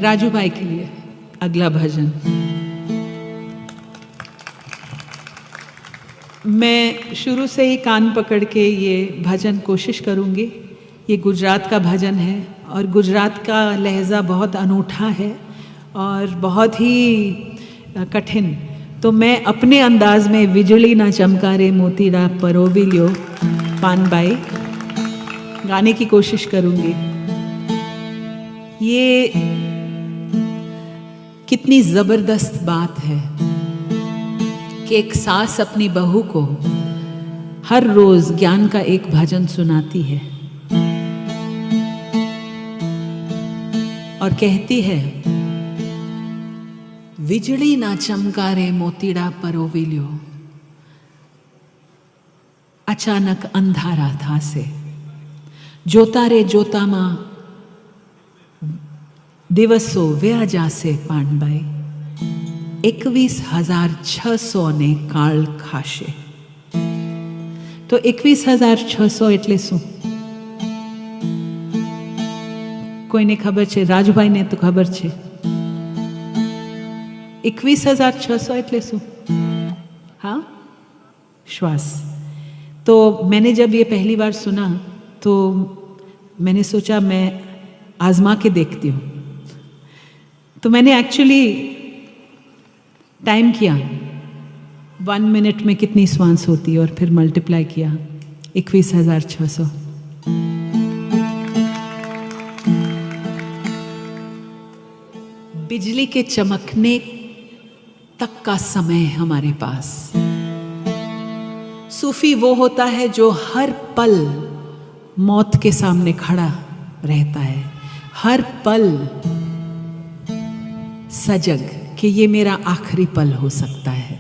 राजू भाई के लिए अगला भजन। मैं शुरू से ही कान पकड़ के ये भजन कोशिश करूँगी। ये गुजरात का भजन है और गुजरात का लहजा बहुत अनूठा है और बहुत ही कठिन। तो मैं अपने अंदाज में विजुली ना चमकारे मोतीड़ा परोविलियो पानबाई गाने की कोशिश करूँगी। ये कितनी ज़बरदस्त बात है कि एक सास अपनी बहू को हर रोज ज्ञान का एक भजन सुनाती है और कहती है, विजली ना चमकारे मोतीड़ा परोविलियो, अचानक अंधारा था से जोता रे जोता मां दिवसो व्या जासे पानबाई 21,600 ने काल खाशे। तो 21,600 એટલે શું? કોઈને ખબર છે? રાજુભાઈને તો ખબર છે। 21,600 એટલે શું? हाँ, श्वास। तो मैंने जब ये पहली बार सुना तो मैंने सोचा मैं आजमा के देखती हूँ। तो मैंने एक्चुअली टाइम किया 1 मिनट में कितनी श्वास होती है और फिर मल्टीप्लाई किया 21,600। बिजली के चमकने तक का समय हमारे पास। सूफी वो होता है जो हर पल मौत के सामने खड़ा रहता है, हर पल सजग कि ये मेरा आखिरी पल हो सकता है।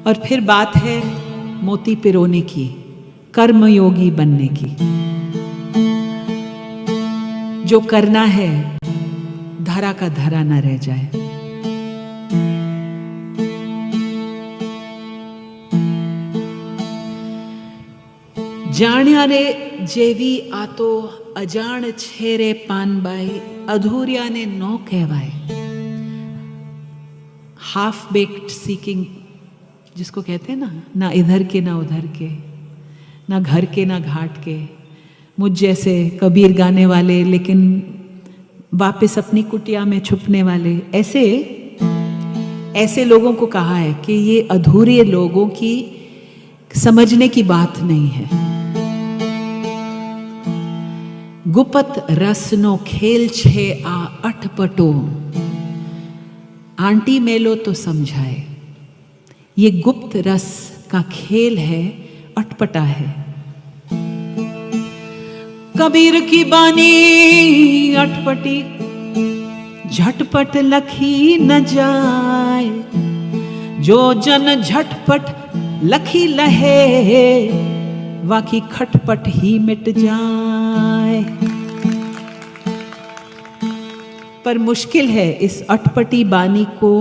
और फिर बात है मोती पिरोने की, कर्मयोगी बनने की। जो करना है धरा का धरा न रह जाए। जाण्या रे जेवी आतो अजाण छेरे पानबाई, अधूरिया ने नो कहवाए। हाफ बेक्ड सीकिंग जिसको कहते हैं ना इधर के ना उधर के, ना घर के ना घाट के। मुझ जैसे कबीर गाने वाले लेकिन वापस अपनी कुटिया में छुपने वाले, ऐसे लोगों को कहा है कि ये अधूरे लोगों की समझने की बात नहीं है। गुपत रसनो खेल छे आ अटपटो, आंटी मेलो तो समझाए। ये गुप्त रस का खेल है, अटपटा है। कबीर की बानी अटपटी, झटपट लखी न जाए। जो जन झटपट लखी लहे, वाकी खटपट ही मिट जाए। पर मुश्किल है इस अटपटी बानी को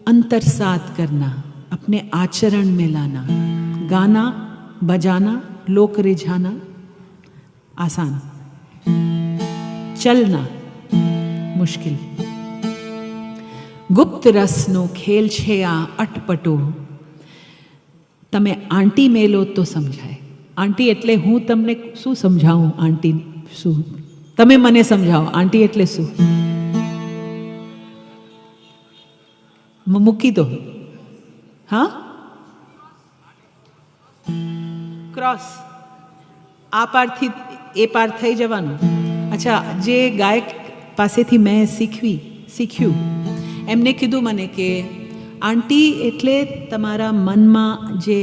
अंतरसात करना, अपने आचरण में लाना। गाना बजाना, लोक रिझाना आसान, चलना मुश्किल। गुप्त रसनो खेल छे आ अटपटो, તમે આંટી મેલો તો સમજાય। આંટી એટલે હું તમને શું સમજાવું? આંટી શું? તમે મને સમજાવો આંટી એટલે શું? મૂકી દો। હા, ક્રોસ આ પારથી એ પાર થઈ જવાનું। અચ્છા, જે ગાયક પાસેથી मैं શીખ્યું એમને કીધું મને કે आंटी એટલે તમારા મનમાં જે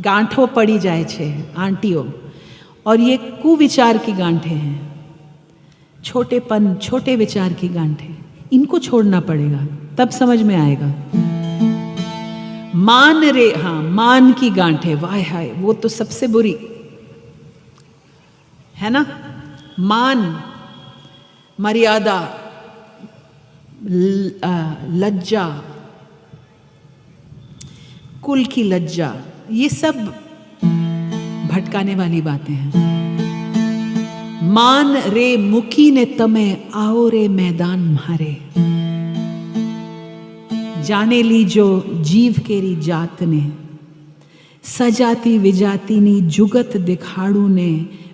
गांठों पड़ी जाए छे आंटियों, और ये कुविचार की गांठें हैं, छोटे विचार की गांठें, इनको छोड़ना पड़ेगा तब समझ में आएगा। मान रे, हाँ, मान की गांठें, वाह हाय, वो तो सबसे बुरी है ना। मान, मर्यादा, लज्जा, कुल की लज्जा, ये सब भटकाने वाली बातें हैं। मान रे मुकी ने तमे आओ रे मैदान मारे। जाने ली जो जीव केरी जात ने, सजाती विजाती नी जुगत दिखाड़ू ने,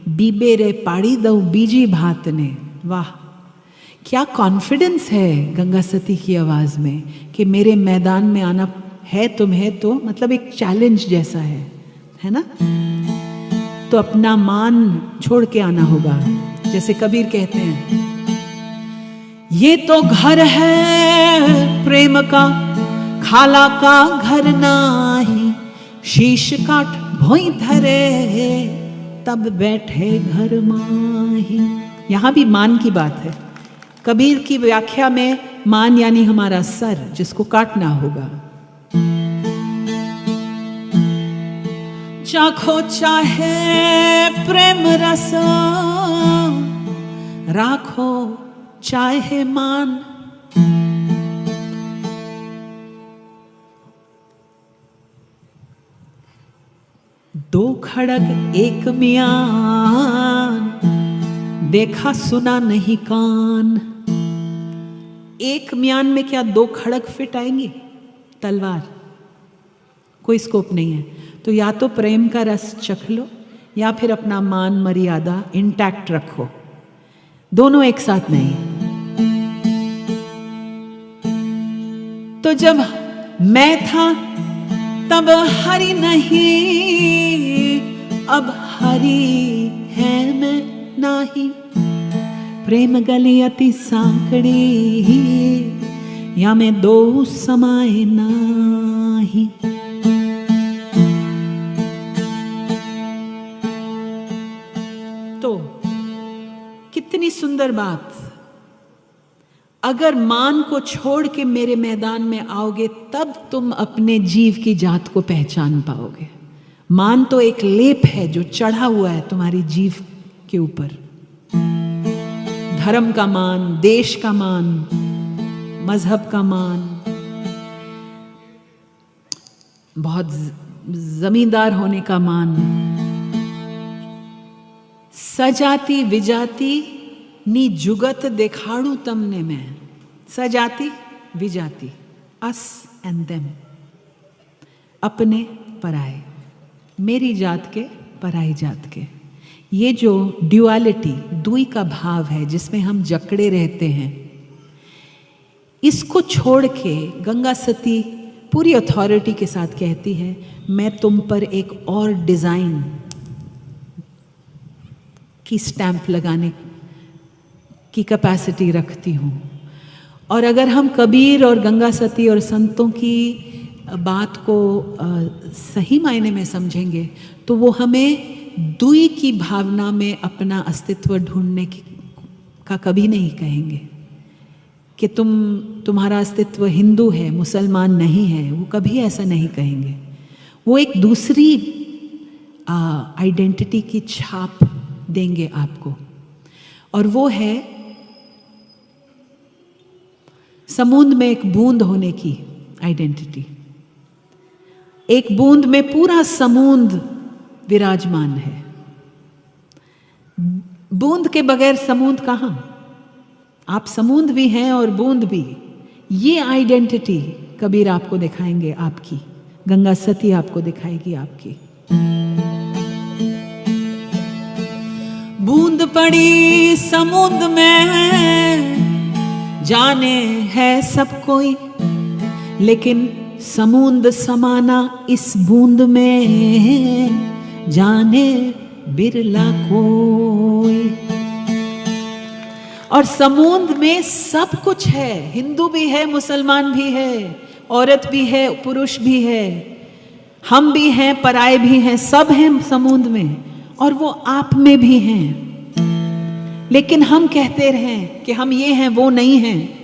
बीबे रे पाड़ी दऊ बीजी भात ने। वाह, क्या कॉन्फिडेंस है गंगा सती की आवाज में कि मेरे मैदान में आना है तुम्हें, तो मतलब एक चैलेंज जैसा है ना। तो अपना मान छोड़ के आना होगा। जैसे कबीर कहते हैं, ये तो घर है प्रेम का, खाला का घर नाही, शीश काट भोई धरे तब बैठे घर माही। यहां भी मान की बात है। कबीर की व्याख्या में मान यानी हमारा सर, जिसको काटना होगा। चाखो चाहे प्रेम रस, राखो चाहे मान। दो खड़ग एक म्यान, देखा सुना नहीं कान। एक म्यान में क्या दो खड़ग फिट आएंगे? तलवार, कोई स्कोप नहीं है। तो या तो प्रेम का रस चख लो, या फिर अपना मान मर्यादा इंटैक्ट रखो। दोनों एक साथ नहीं। तो जब मैं था तब हरि नहीं, अब हरि है मैं नाही। प्रेम गली अति सांकड़ी, या मैं दो समाए नाही। तो कितनी सुंदर बात। अगर मान को छोड़ के मेरे मैदान में आओगे, तब तुम अपने जीव की जात को पहचान पाओगे। मान तो एक लेप है जो चढ़ा हुआ है तुम्हारी जीव के ऊपर। धर्म का मान, देश का मान, मजहब का मान, बहुत जमींदार होने का मान। सजाती विजाती नी जुगत देखाड़ू तमने में। सजाती विजाती, अस एंड देम, अपने पराए, मेरी जात के पराई जात के। ये जो ड्युअलिटी, दुई का भाव है जिसमें हम जकड़े रहते हैं, इसको छोड़ के गंगा सती पूरी अथॉरिटी के साथ कहती है, मैं तुम पर एक और डिजाइन की स्टैंप लगाने की कैपेसिटी रखती हूँ। और अगर हम कबीर और गंगा सती और संतों की बात को सही मायने में समझेंगे, तो वो हमें दुई की भावना में अपना अस्तित्व ढूंढने का कभी नहीं कहेंगे कि तुम्हारा अस्तित्व हिंदू है, मुसलमान नहीं है। वो कभी ऐसा नहीं कहेंगे। वो एक दूसरी आइडेंटिटी की छाप देंगे आपको, और वो है समुद्र में एक बूंद होने की आइडेंटिटी। एक बूंद में पूरा समुद्र विराजमान है। बूंद के बगैर समुद्र कहाँ? आप समुद्र भी हैं और बूंद भी। ये आइडेंटिटी कबीर आपको दिखाएंगे आपकी, गंगा सती आपको दिखाएगी आपकी। बूंद पड़ी समुद्र में, जाने है सब कोई, लेकिन समुद्र समाना इस बूंद में, जाने बिरला कोई। और समुद्र में सब कुछ है। हिंदू भी है, मुसलमान भी है, औरत भी है, पुरुष भी है, हम भी हैं, पराए भी हैं, सब हैं समुद्र में, और वो आप में भी हैं। लेकिन हम कहते रहें कि हम ये हैं, वो नहीं हैं।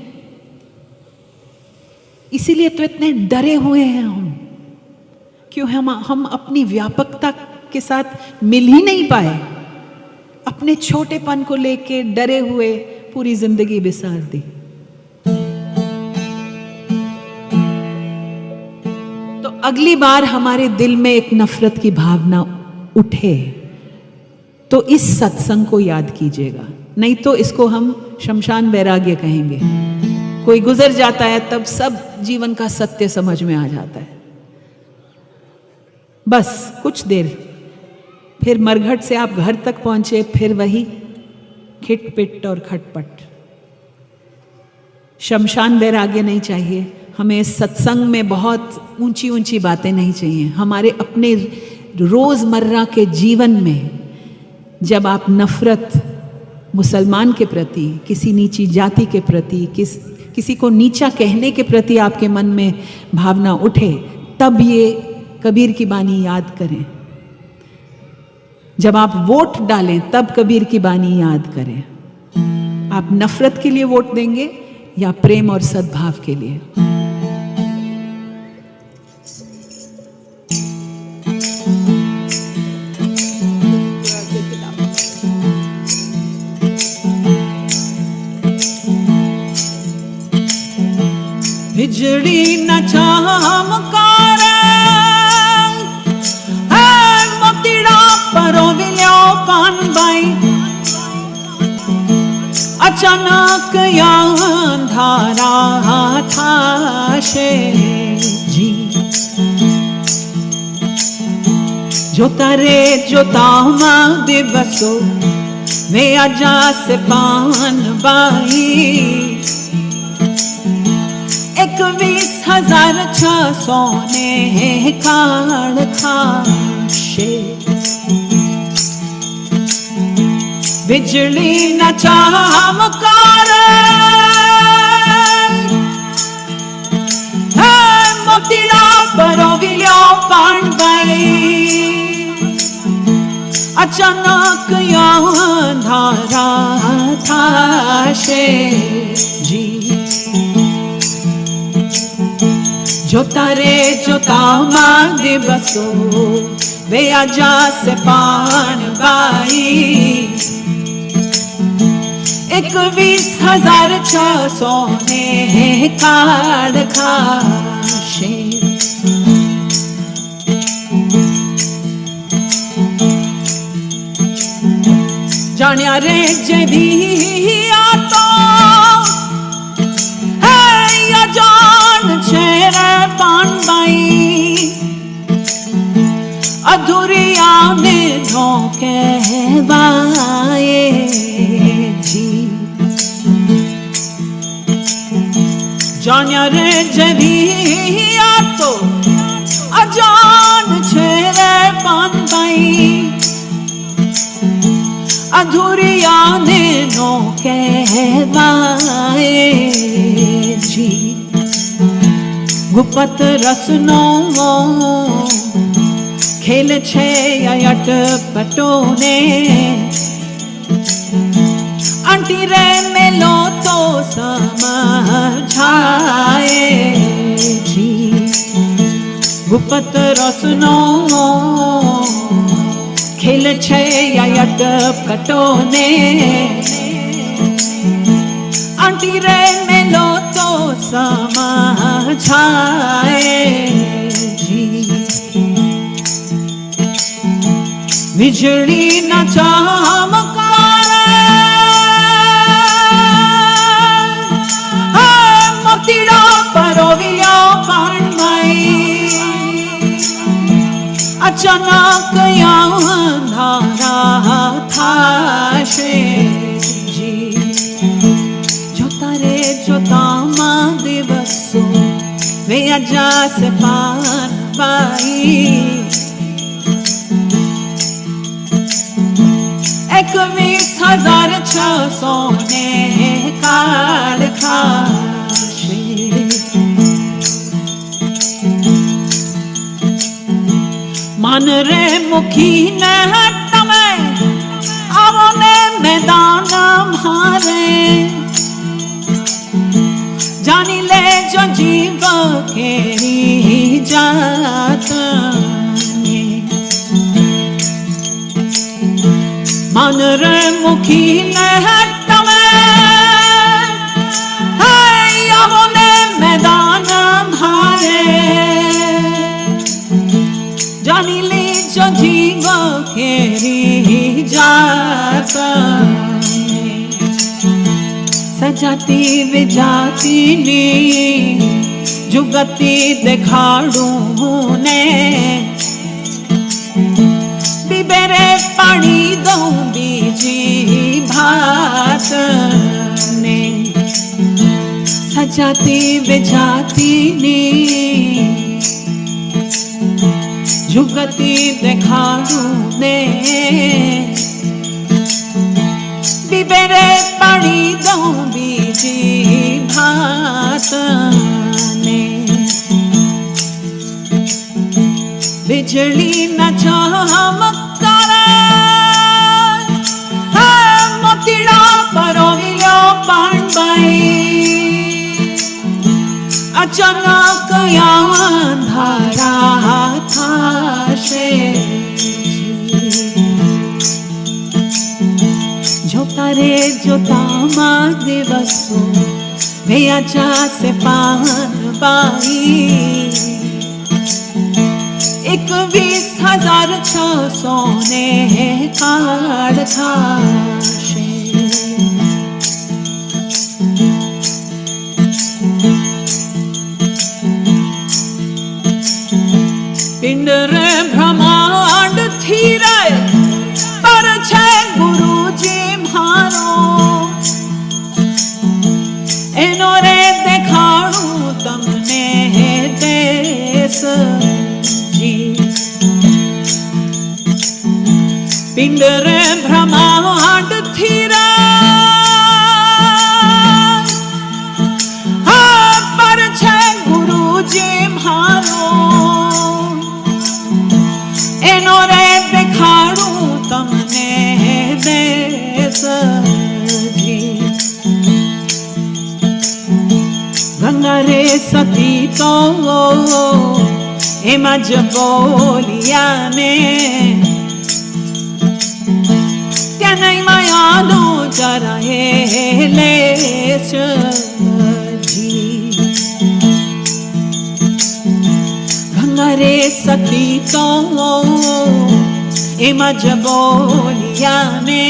इसीलिए तो इतने डरे हुए हैं हम। क्यों? हम अपनी व्यापकता के साथ मिल ही नहीं पाए। अपने छोटेपन को लेके डरे हुए पूरी जिंदगी बिसार दी। तो अगली बार हमारे दिल में एक नफरत की भावना उठे, तो इस सत्संग को याद कीजिएगा, नहीं तो इसको हम शमशान वैराग्य कहेंगे। कोई गुजर जाता है तब सब जीवन का सत्य समझ में आ जाता है, बस कुछ देर, फिर मरघट से आप घर तक पहुंचे, फिर वही खिटपिट और खटपट। शमशान वैराग्य नहीं चाहिए हमें। सत्संग में बहुत ऊंची ऊंची बातें नहीं चाहिए। हमारे अपने रोजमर्रा के जीवन में जब आप नफरत मुसलमान के प्रति, किसी नीची जाति के प्रति, किसी को नीचा कहने के प्रति आपके मन में भावना उठे, तब ये कबीर की बानी याद करें। जब आप वोट डालें तब कबीर की बानी याद करें। आप नफरत के लिए वोट देंगे या प्रेम और सद्भाव के लिए? बिजड़ी न चमकारे मोतीड़ा परो विलो कानबाई, अचानक अंधारा था शे जी। जोता रे जोता माँ दिवसो वे आजा से पान बाई, 21,600 ने काड़ खाशे। बिजली न चमकारे मोतीड़ा परो विलो कानबाई, अचानक अंधारा था शे जी। जोता रे जोता माँ दिवसो वे आजा से पान बाई, 21,600 ने काड़ खाशे। जानिया रे जदी आतो है या जान छेरे पान बाई, अधूरिया ने धोखे बाए जी। जानिया रे जदी आतो अजान छेरे पान बाई, अधूरिया ने नो कहवाए जी। गुपत रसनो खेल छे अट पटोने, आंटी रे मेलो तो समझाए जी। गुपत रसनो खेल छे अट पटोने, आंटी रे मेलो तो समझाए जी। बिजली न चमकारे मोतीड़ा परो विलो कानबाई, अचानक अंधारा था शे जी। जोता रे जोता माँ दिवसो वे आजा से पान बाई, 21,600 ने काड़ खाशे। मन रे मुखी ने तमे आवो ने मैदान मारे, जानी ले जो जीव केरी जात में। मन रे मुखी ने तमे आवो ने मैदान मारे, जानी ले जो जीव केरी जा सजाती विजाती ने जुगती देखाड़ू ने बिबेरे पानी दो बीजी भात ने सजाती विजाती ने जुगती देखाड़ू ने बिबेरे पानी दो बीजी भात ने बिजली न चमकारे मोतीड़ा परोविलो पांडई अचानक अंधारा था शे जोता रे जोता मा दिवसो भैया से पान बाई 21,600 ने कार्ड था पिंड रे ब्रह्मांड थी रे पर छे गुरु जी मारो एनो रे देखाड़ू तमने देश जी पिंड रे ब्रह्मांड थी रे पर छे गुरु जी मारो एनो रे देखाड़ू तमने देश जी गंगा रे सती तो एमा ज बोलिया ने त्या नहीं मायानो जरा ले जी गंगा रे सती तो एमा ज बोलिया ने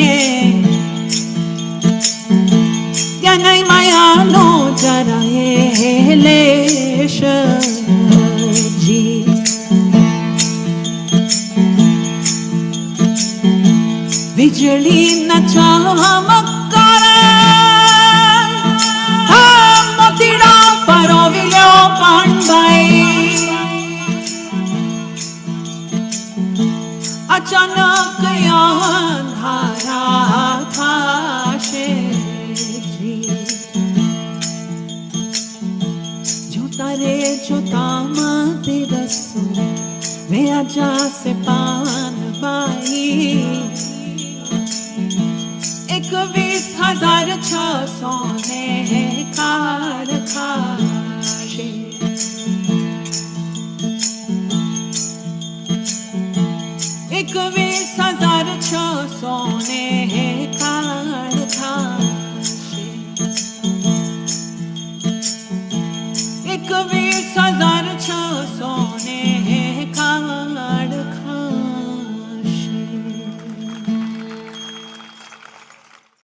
त्या नहीं मायानो जरा ले जी बिजली न चमकारे मोतीड़ा परोविलो पांडई अचानक अंधारा था शे जोता रे जोता मा दिवसो वे आजा से पान बाई 21,600 ने कार्ड था 21,600 ने कार्ड था 21,600